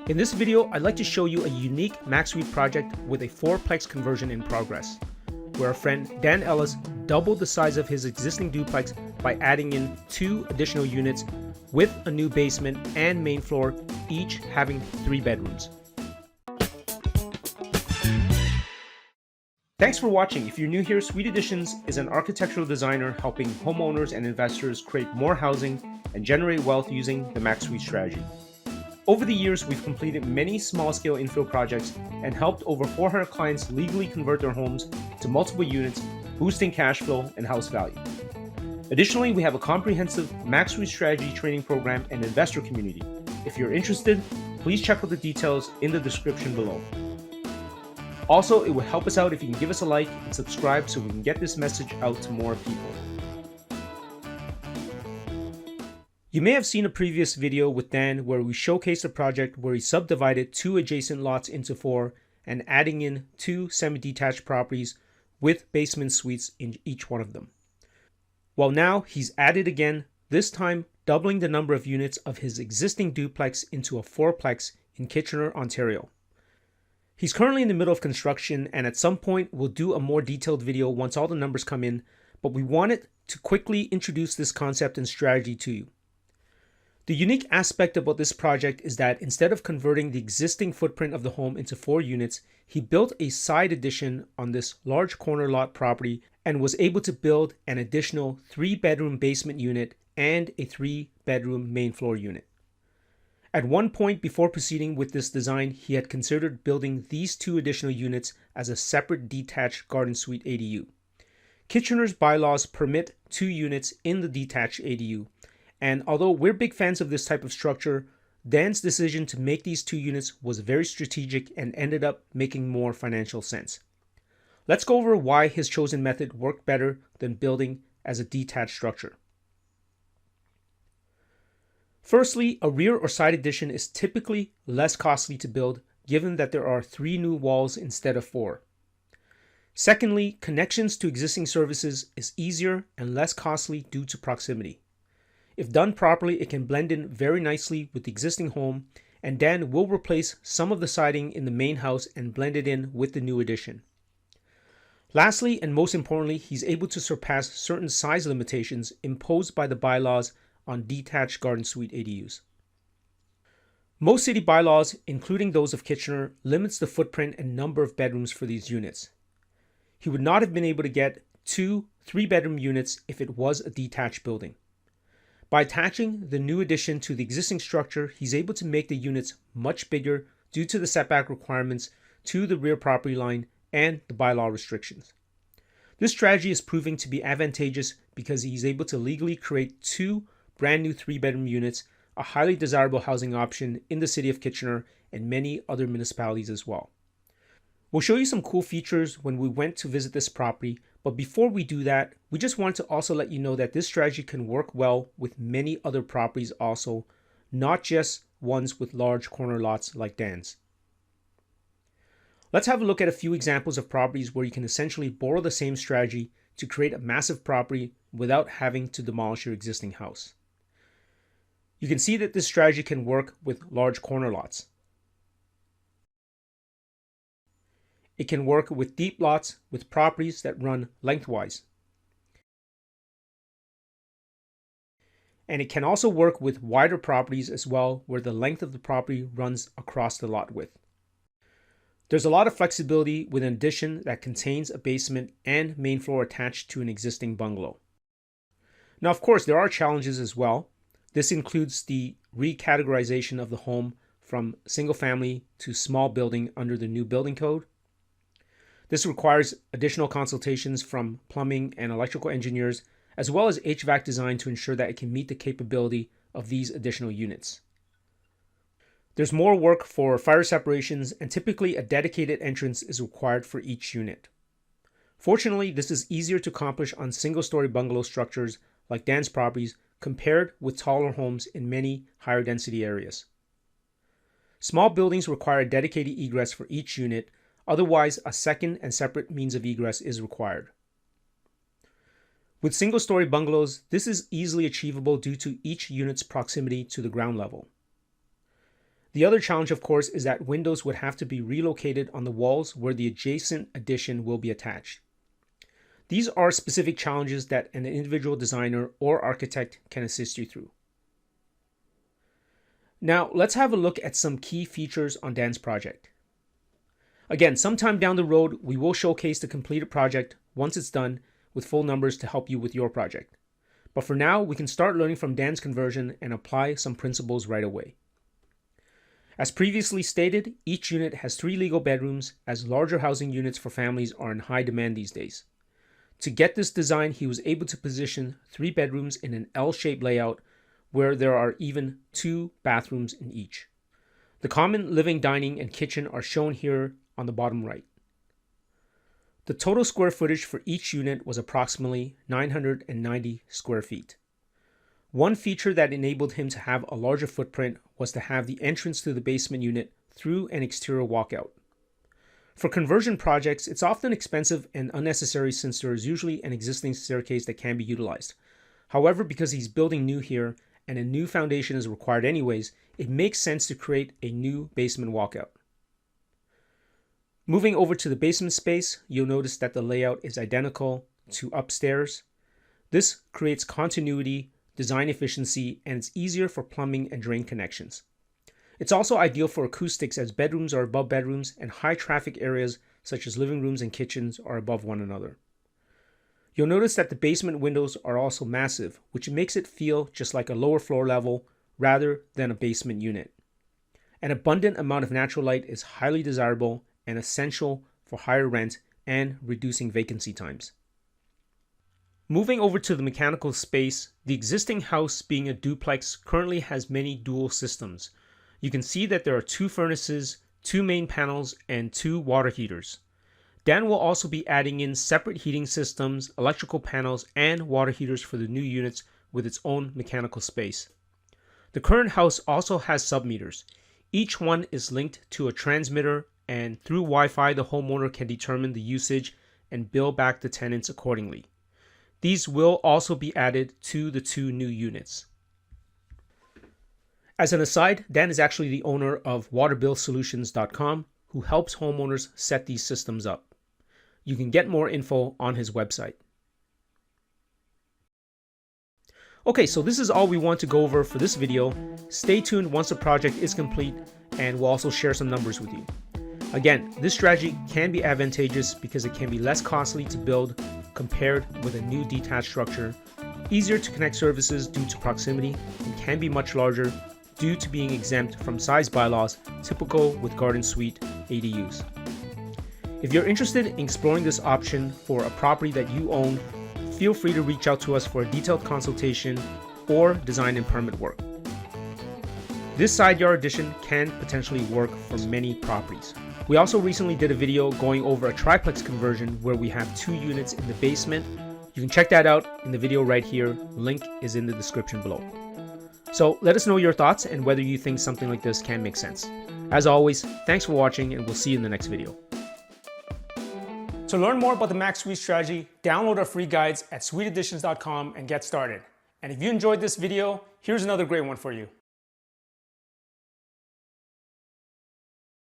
In this video, I'd like to show you a unique max suite project with a fourplex conversion in progress, where our friend Dan Ellis doubled the size of his existing duplex by adding in 2 additional units with a new basement and main floor, each having 3 bedrooms. Thanks for watching. If you're new here, Suite Additions is an architectural designer helping homeowners and investors create more housing and generate wealth using the max suite strategy. Over the years, we've completed many small-scale infill projects and helped over 400 clients legally convert their homes to multiple units, boosting cash flow and house value. Additionally, we have a comprehensive max suite strategy training program and investor community. If you're interested, please check out the details in the description below. Also, it would help us out if you can give us a like and subscribe so we can get this message out to more people. You may have seen a previous video with Dan where we showcased a project where he subdivided 2 adjacent lots into 4 and adding in 2 semi-detached properties with basement suites in each one of them. Well, now he's added again, this time doubling the number of units of his existing duplex into a fourplex in Kitchener, Ontario. He's currently in the middle of construction, and at some point we'll do a more detailed video once all the numbers come in, but we wanted to quickly introduce this concept and strategy to you. The unique aspect about this project is that instead of converting the existing footprint of the home into 4 units, he built a side addition on this large corner lot property and was able to build an additional 3-bedroom basement unit and a 3-bedroom main floor unit. At one point before proceeding with this design, he had considered building these 2 additional units as a separate detached garden suite ADU. Kitchener's bylaws permit 2 units in the detached ADU, and although we're big fans of this type of structure, Dan's decision to make these 2 units was very strategic and ended up making more financial sense. Let's go over why his chosen method worked better than building as a detached structure. Firstly, a rear or side addition is typically less costly to build given that there are 3 new walls instead of 4. Secondly, connections to existing services is easier and less costly due to proximity. If done properly, it can blend in very nicely with the existing home, and Dan will replace some of the siding in the main house and blend it in with the new addition. Lastly, and most importantly, he's able to surpass certain size limitations imposed by the bylaws on detached garden suite ADUs. Most city bylaws, including those of Kitchener, limits the footprint and number of bedrooms for these units. He would not have been able to get 2 3-bedroom units if it was a detached building. By attaching the new addition to the existing structure, he's able to make the units much bigger due to the setback requirements to the rear property line and the bylaw restrictions. This strategy is proving to be advantageous because he's able to legally create 2 brand new 3-bedroom units, a highly desirable housing option in the city of Kitchener and many other municipalities as well. We'll show you some cool features when we went to visit this property, but before we do that, we just want to also let you know that this strategy can work well with many other properties also, not just ones with large corner lots like Dan's. Let's have a look at a few examples of properties where you can essentially borrow the same strategy to create a massive property without having to demolish your existing house. You can see that this strategy can work with large corner lots. It can work with deep lots with properties that run lengthwise. And it can also work with wider properties as well, where the length of the property runs across the lot width. There's a lot of flexibility with an addition that contains a basement and main floor attached to an existing bungalow. Now, of course, there are challenges as well. This includes the recategorization of the home from single family to small building under the new building code. This requires additional consultations from plumbing and electrical engineers, as well as HVAC design to ensure that it can meet the capability of these additional units. There's more work for fire separations, and typically a dedicated entrance is required for each unit. Fortunately, this is easier to accomplish on single-story bungalow structures like Dan's properties compared with taller homes in many higher density areas. Small buildings require a dedicated egress for each unit. Otherwise, a second and separate means of egress is required. With single-story bungalows, this is easily achievable due to each unit's proximity to the ground level. The other challenge, of course, is that windows would have to be relocated on the walls where the adjacent addition will be attached. These are specific challenges that an individual designer or architect can assist you through. Now, let's have a look at some key features on Dan's project. Again, sometime down the road, we will showcase the completed project once it's done with full numbers to help you with your project. But for now, we can start learning from Dan's conversion and apply some principles right away. As previously stated, each unit has 3 legal bedrooms, as larger housing units for families are in high demand these days. To get this design, he was able to position 3 bedrooms in an L-shaped layout where there are even 2 bathrooms in each. The common living, dining, and kitchen are shown here on the bottom right. The total square footage for each unit was approximately 990 square feet. One feature that enabled him to have a larger footprint was to have the entrance to the basement unit through an exterior walkout. For conversion projects, it's often expensive and unnecessary since there is usually an existing staircase that can be utilized. However, because he's building new here and a new foundation is required anyways, it makes sense to create a new basement walkout. Moving over to the basement space, you'll notice that the layout is identical to upstairs. This creates continuity, design efficiency, and it's easier for plumbing and drain connections. It's also ideal for acoustics as bedrooms are above bedrooms and high traffic areas such as living rooms and kitchens are above one another. You'll notice that the basement windows are also massive, which makes it feel just like a lower floor level rather than a basement unit. An abundant amount of natural light is highly desirable and essential for higher rent and reducing vacancy times. Moving over to the mechanical space, the existing house being a duplex currently has many dual systems. You can see that there are 2 furnaces, 2 main panels, and 2 water heaters. Dan will also be adding in separate heating systems, electrical panels, and water heaters for the new units with its own mechanical space. The current house also has submeters. Each one is linked to a transmitter, and through Wi-Fi the homeowner can determine the usage and bill back the tenants accordingly. These will also be added to the 2 new units. As an aside, Dan is actually the owner of waterbillsolutions.com, who helps homeowners set these systems up. You can get more info on his website. Okay, so this is all we want to go over for this video. Stay tuned once the project is complete, and we'll also share some numbers with you. Again, this strategy can be advantageous because it can be less costly to build compared with a new detached structure, easier to connect services due to proximity, and can be much larger due to being exempt from size bylaws typical with garden suite ADUs. If you're interested in exploring this option for a property that you own, feel free to reach out to us for a detailed consultation or design and permit work. This side yard addition can potentially work for many properties. We also recently did a video going over a triplex conversion where we have 2 units in the basement. You can check that out in the video right here. Link is in the description below. So let us know your thoughts and whether you think something like this can make sense. As always, thanks for watching, and we'll see you in the next video. To learn more about the Max Suite strategy, download our free guides at suiteadditions.com and get started. And if you enjoyed this video, here's another great one for you.